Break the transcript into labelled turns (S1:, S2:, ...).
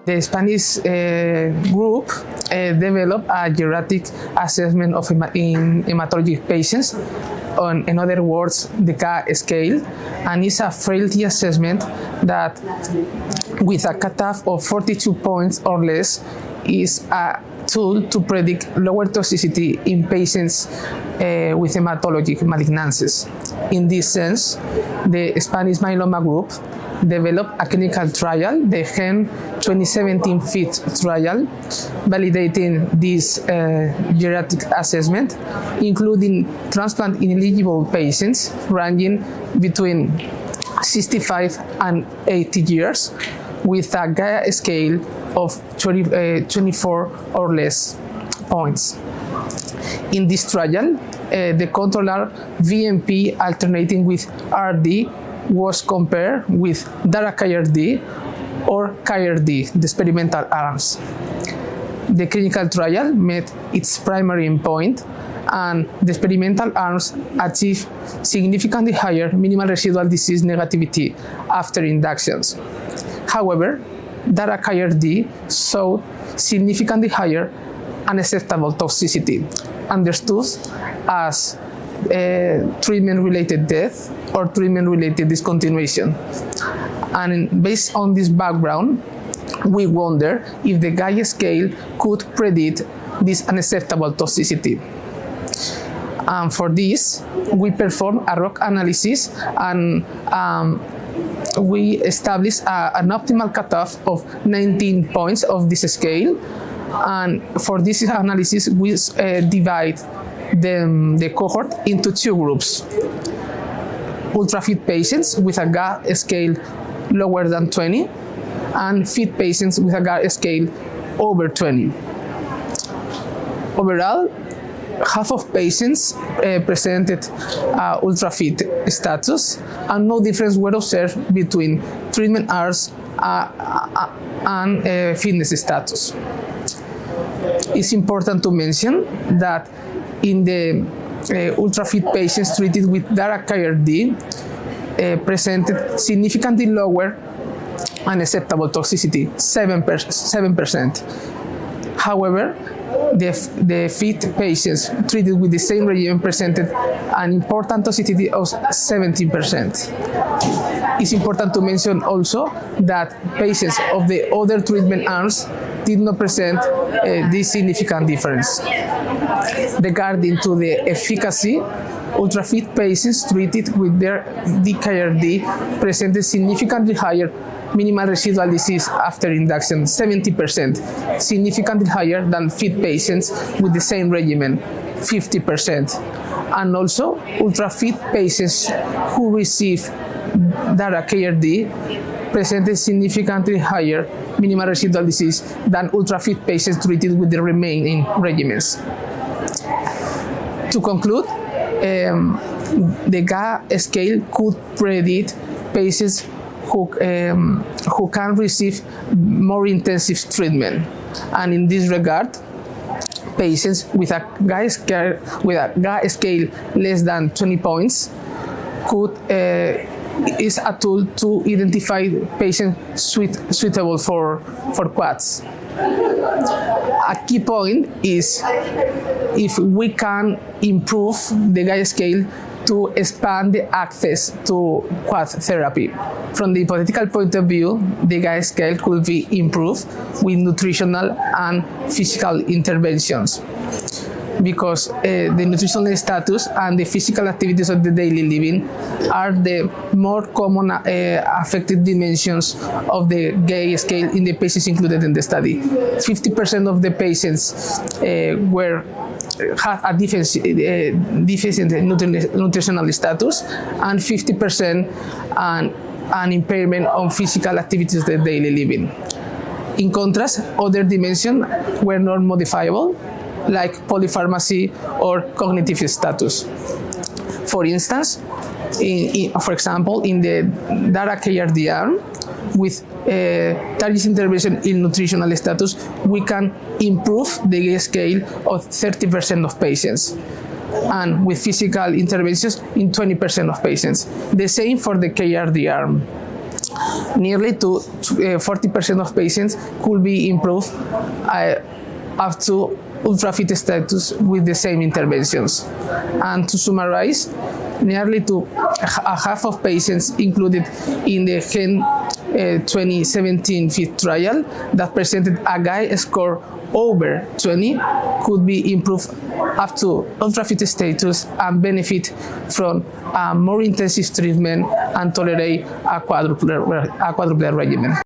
S1: The Spanish group developed a geriatric assessment of in hematology patients, in other words, the GAH scale, and it's a frailty assessment that, with a cutoff of 42 points or less, is a tool to predict lower toxicity in patients with hematologic malignancies. In this sense, the Spanish myeloma group developed a clinical trial, the GEN 2017 FIT trial, validating this geriatric assessment, including transplant-ineligible patients ranging between 65 and 80 years with a GAH scale of 24 or less points. In this trial, the controller VMP alternating with RD was compared with DARA-KIRD or KIRD, the experimental arms. The clinical trial met its primary endpoint, and the experimental arms achieved significantly higher minimal residual disease negativity after inductions. However, DARA-KIRD showed significantly higher unacceptable toxicity, understood as treatment-related death or treatment-related discontinuation. And based on this background, we wonder if the GAH scale could predict this unacceptable toxicity. And for this, we performed a ROC analysis, and we established an optimal cutoff of 19 points of this scale. And for this analysis, we divide the cohort into two groups: ultra-fit patients with a GAH scale lower than 20, and fit patients with a GAH scale over 20. Overall, half of patients presented ultra-fit status, and no difference were observed between treatment arms and fitness status. It's important to mention that in the ultra-fit patients treated with DARA-KIRD presented significantly lower unacceptable toxicity, 7%. However, the fit patients treated with the same regimen presented an important toxicity of 17%. It's important to mention also that patients of the other treatment arms did not present this significant difference. Regarding to the efficacy, ultra-fit patients treated with their DKRD presented significantly higher minimal residual disease after induction, 70%, significantly higher than fit patients with the same regimen, 50%. And also, ultra-fit patients who receive DARA-KIRD presented significantly higher minimal residual disease than ultra-fit patients treated with the remaining regimens. To conclude, the GAH scale could predict patients who can receive more intensive treatment, and in this regard, patients with a GAH scale less than 20 points is a tool to identify patients suitable for quads. A key point is if we can improve the GAH scale to expand the access to quad therapy. From the hypothetical point of view, the GAH scale could be improved with nutritional and physical interventions, because the nutritional status and the physical activities of the daily living are the more common affected dimensions of the GAH scale in the patients included in the study. 50% of the patients had a deficient nutritional status, and 50% an impairment on physical activities of the daily living. In contrast, other dimensions were not modifiable, like polypharmacy or cognitive status. For instance, for example, in the DARA-KIRD arm, with target intervention in nutritional status, we can improve the GAH scale of 30% of patients, and with physical interventions in 20% of patients. The same for the KIRD arm. nearly to 40% of patients could be improved up to ultra-fit status with the same interventions. And to summarize, nearly to a half of patients included in the GEN 2017 FIT trial that presented a GAH score over 20 could be improved up to ultra-fit status and benefit from a more intensive treatment and tolerate a quadruplet regimen.